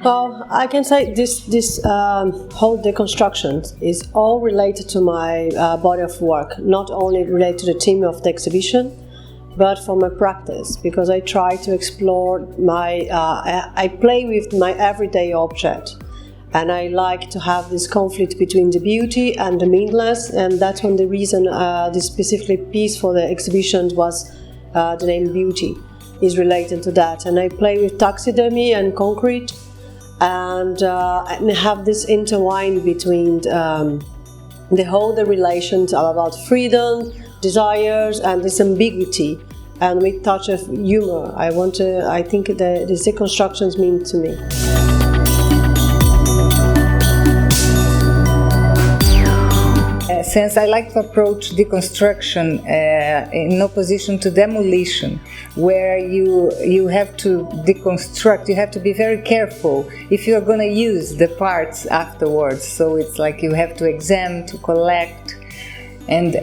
Well, I can say this whole deconstruction is all related to my body of work, not only related to the theme of the exhibition, but for my practice, because I try to explore I play with my everyday object, and I like to have this conflict between the beauty and the meaningless, and that's one of the reason this specific piece for the exhibition was the name Beauty is related to that. And I play with taxidermy and concrete, and have this intertwined between the relations about freedom, desires, and this ambiguity, and with touch of humor. I think these deconstructions mean to me. Since I like to approach deconstruction in opposition to demolition, where you have to deconstruct, you have to be very careful if you're going to use the parts afterwards. So it's like you have to examine, to collect, and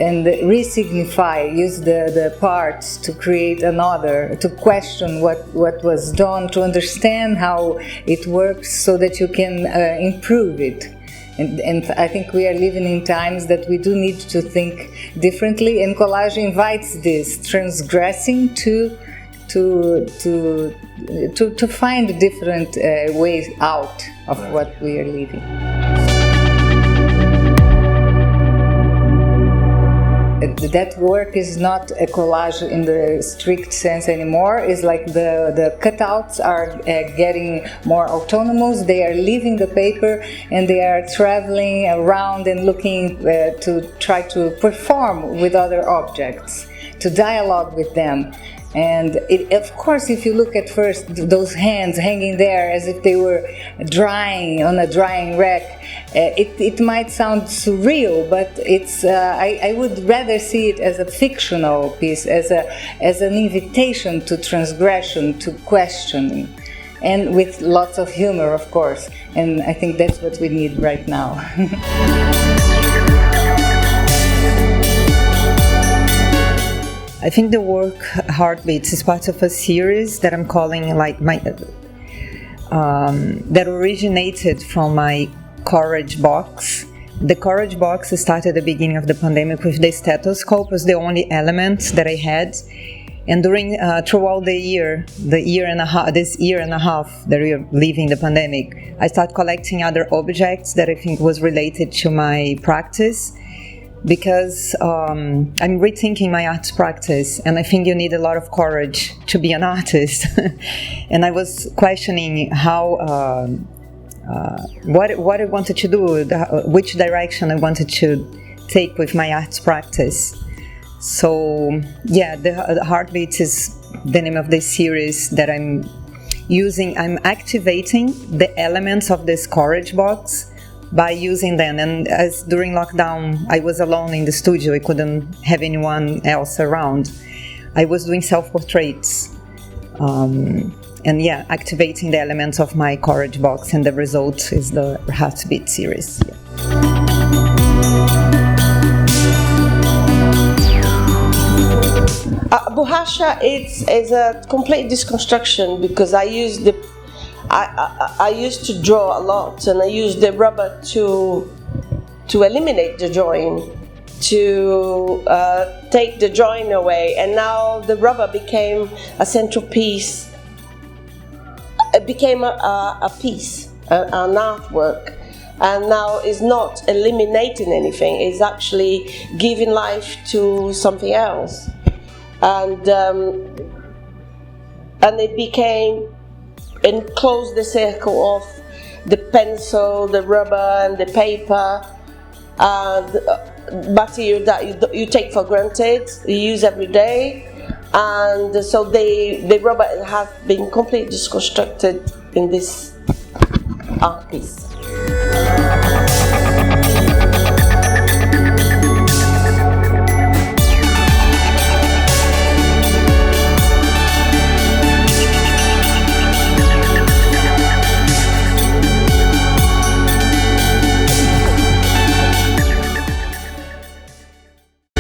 re-signify, use the parts to create another, to question what was done, to understand how it works so that you can improve it. And I think we are living in times that we do need to think differently, and collage invites this transgressing to find different ways out of what we are living. That work is not a collage in the strict sense anymore. It's like the cutouts are getting more autonomous. They are leaving the paper and they are traveling around and looking to try to perform with other objects, to dialogue with them. And of course, if you look at first those hands hanging there as if they were drying on a drying rack, it might sound surreal, but it's I would rather see it as a fictional piece, as an invitation to transgression, to questioning, and with lots of humor, of course. And I think that's what we need right now. I think the work Heartbeats is part of a series that I'm calling like my that originated from my Courage box. The Courage box started at the beginning of the pandemic with the stethoscope as the only element that I had, and throughout this year and a half that we are living the pandemic, I started collecting other objects that I think was related to my practice. Because I'm rethinking my arts practice, and I think you need a lot of courage to be an artist. And I was questioning how, what I wanted to do, which direction I wanted to take with my arts practice. So yeah, the Heartbeats is the name of this series that I'm using. I'm activating the elements of this Courage box by using them. And as during lockdown I was alone in the studio, I couldn't have anyone else around, I was doing self-portraits and yeah, activating the elements of my Courage box, and the result is the Heartbeat series. Yeah. Borracha is a complete deconstruction, because I used to draw a lot, and I used the rubber to eliminate the drawing, to take the drawing away, and now the rubber became a central piece. It became a piece, an artwork, and now it's not eliminating anything, it's actually giving life to something else. And it became enclose the circle of the pencil, the rubber, and the paper, material that you take for granted, you use every day, and so the rubber has been completely deconstructed in this art piece.